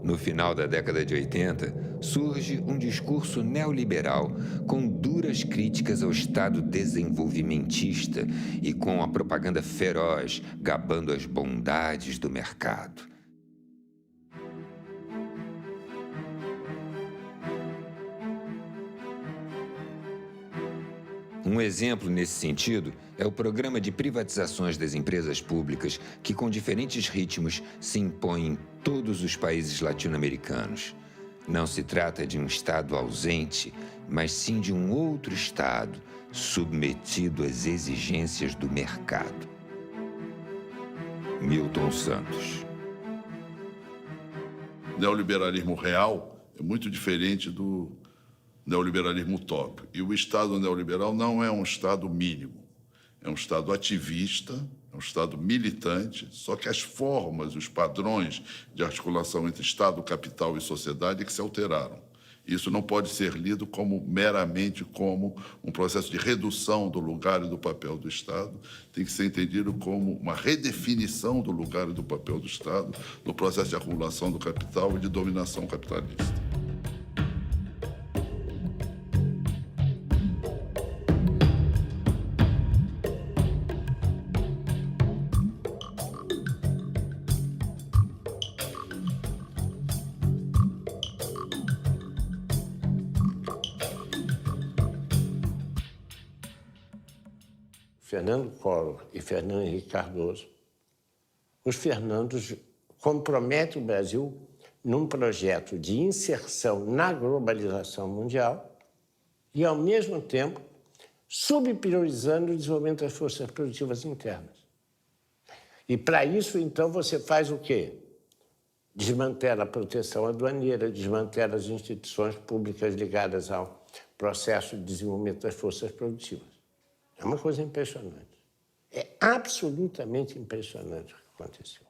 No final da década de 80, surge um discurso neoliberal com duras críticas ao Estado desenvolvimentista e com a propaganda feroz gabando as bondades do mercado. Um exemplo nesse sentido é o programa de privatizações das empresas públicas que, com diferentes ritmos, se impõe em todos os países latino-americanos. Não se trata de um Estado ausente, mas sim de um outro Estado submetido às exigências do mercado. Milton Santos. O neoliberalismo real é muito diferente do neoliberalismo utópico. E o Estado neoliberal não é um Estado mínimo, é um Estado ativista, é um Estado militante, só que as formas, os padrões de articulação entre Estado, capital e sociedade é que se alteraram. Isso não pode ser lido meramente como um processo de redução do lugar e do papel do Estado, tem que ser entendido como uma redefinição do lugar e do papel do Estado no processo de acumulação do capital e de dominação capitalista. Fernando Collor e Fernando Henrique Cardoso, os Fernandos comprometem o Brasil num projeto de inserção na globalização mundial e, ao mesmo tempo, subpriorizando o desenvolvimento das forças produtivas internas. E, para isso, então, você faz o quê? Desmantela a proteção aduaneira, desmantela as instituições públicas ligadas ao processo de desenvolvimento das forças produtivas. É uma coisa impressionante. É absolutamente impressionante o que aconteceu.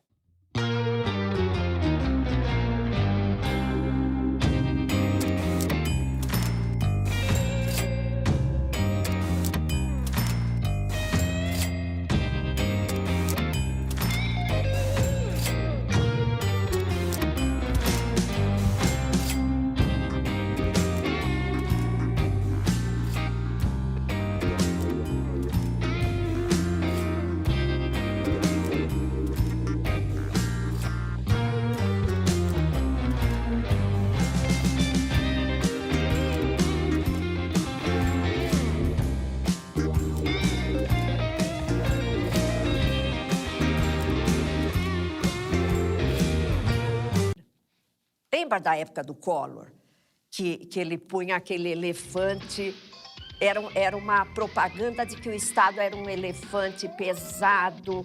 Lembra da época do Collor, que ele punha aquele elefante, era uma propaganda de que o Estado era um elefante pesado,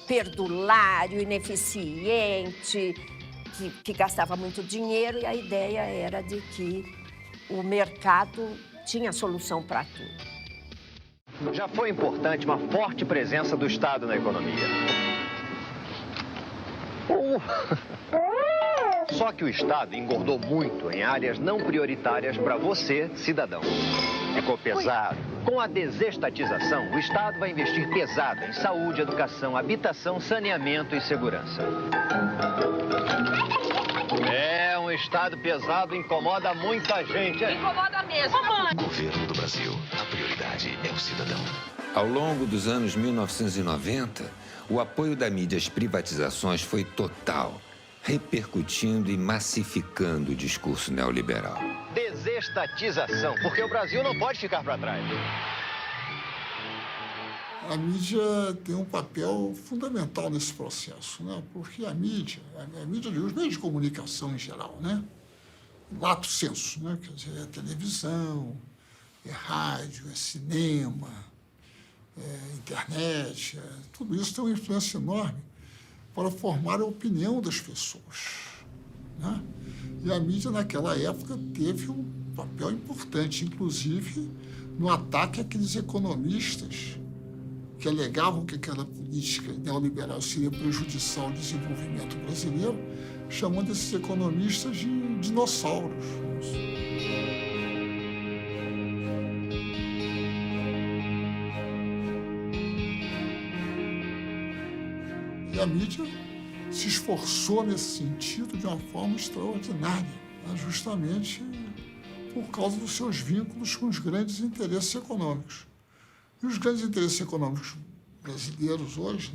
perdulário, ineficiente, que gastava muito dinheiro, e a ideia era de que o mercado tinha solução para tudo. Já foi importante uma forte presença do Estado na economia. Só que o Estado engordou muito em áreas não prioritárias para você, cidadão. Ficou pesado. Com a desestatização, o Estado vai investir pesado em saúde, educação, habitação, saneamento e segurança. Um Estado pesado incomoda muita gente. Incomoda mesmo. Governo do Brasil, a prioridade é o cidadão. Ao longo dos anos 1990, o apoio da mídia às privatizações foi total, repercutindo e massificando o discurso neoliberal. Desestatização, porque o Brasil não pode ficar para trás. A mídia tem um papel fundamental nesse processo, né? Porque a mídia os meios de comunicação em geral, né? Lato sensu, né? Quer dizer, é televisão, é rádio, é cinema, é internet, tudo isso tem uma influência enorme para formar a opinião das pessoas, né? E a mídia, naquela época, teve um papel importante, inclusive no ataque àqueles economistas que alegavam que aquela política neoliberal seria prejudicial ao desenvolvimento brasileiro, chamando esses economistas de dinossauros. E a mídia se esforçou nesse sentido de uma forma extraordinária, né? Justamente por causa dos seus vínculos com os grandes interesses econômicos. E os grandes interesses econômicos brasileiros hoje,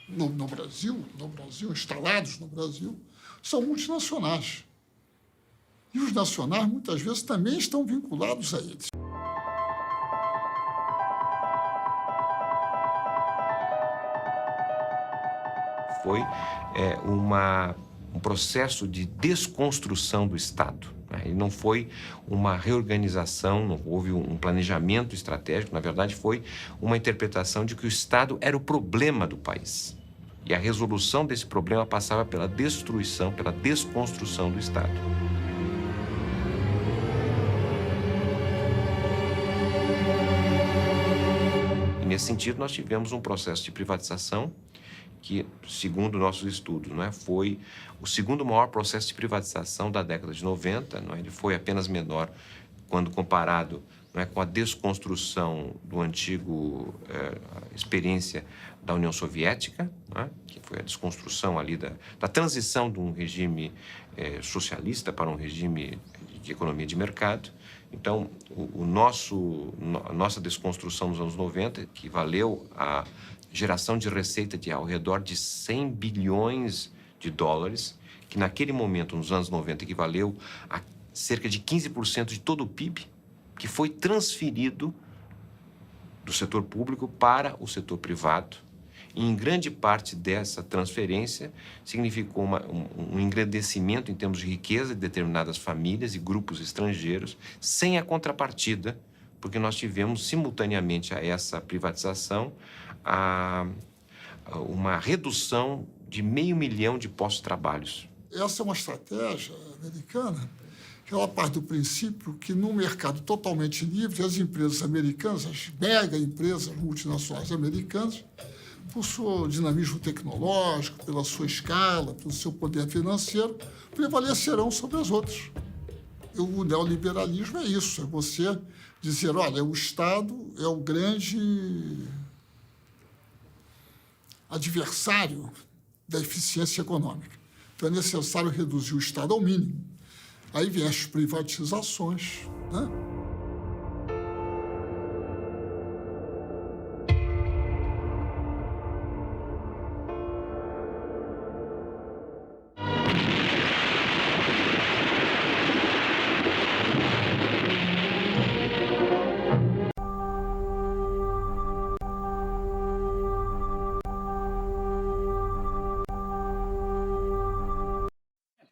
no Brasil, instalados no Brasil, são multinacionais. E os nacionais, muitas vezes, também estão vinculados a eles. Foi um processo de desconstrução do Estado. Ele não foi uma reorganização, não houve um planejamento estratégico, na verdade foi uma interpretação de que o Estado era o problema do país. E a resolução desse problema passava pela destruição, pela desconstrução do Estado. E nesse sentido nós tivemos um processo de privatização que, segundo nossos estudos, foi o segundo maior processo de privatização da década de 90. Ele foi apenas menor quando comparado com a desconstrução do antigo experiência da União Soviética, que foi a desconstrução ali da transição de um regime socialista para um regime de economia de mercado. Então, a nossa desconstrução nos anos 90, que valeu a geração de receita de ao redor de 100 bilhões de dólares, que naquele momento, nos anos 90, equivaleu a cerca de 15% de todo o PIB, que foi transferido do setor público para o setor privado. E em grande parte dessa transferência significou um engrandecimento em termos de riqueza de determinadas famílias e grupos estrangeiros, sem a contrapartida, porque nós tivemos simultaneamente a essa privatização uma redução de 500 mil de postos de trabalho. Essa é uma estratégia americana que ela parte do princípio que, num mercado totalmente livre, as empresas americanas, as mega empresas multinacionais americanas, por seu dinamismo tecnológico, pela sua escala, pelo seu poder financeiro, prevalecerão sobre as outras. E o neoliberalismo é isso, é você dizer, olha, o Estado é o grande adversário da eficiência econômica. Então, é necessário reduzir o Estado ao mínimo. Aí vem as privatizações, né?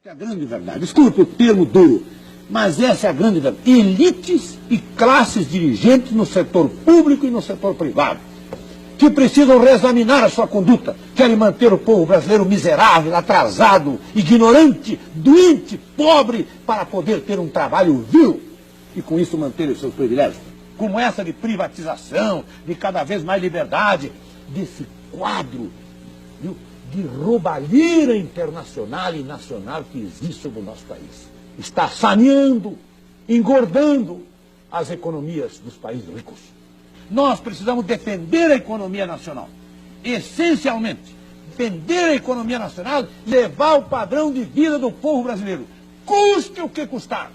É a grande verdade. Desculpe o termo duro, mas essa é a grande verdade. Elites e classes dirigentes no setor público e no setor privado, que precisam reexaminar a sua conduta, querem manter o povo brasileiro miserável, atrasado, ignorante, doente, pobre, para poder ter um trabalho vil e com isso manter os seus privilégios. Como essa de privatização, de cada vez mais liberdade, desse quadro, viu, de roubalheira internacional e nacional que existe sobre o nosso país. Está saneando, engordando as economias dos países ricos. Nós precisamos defender a economia nacional, essencialmente, defender a economia nacional, levar o padrão de vida do povo brasileiro, custe o que custar.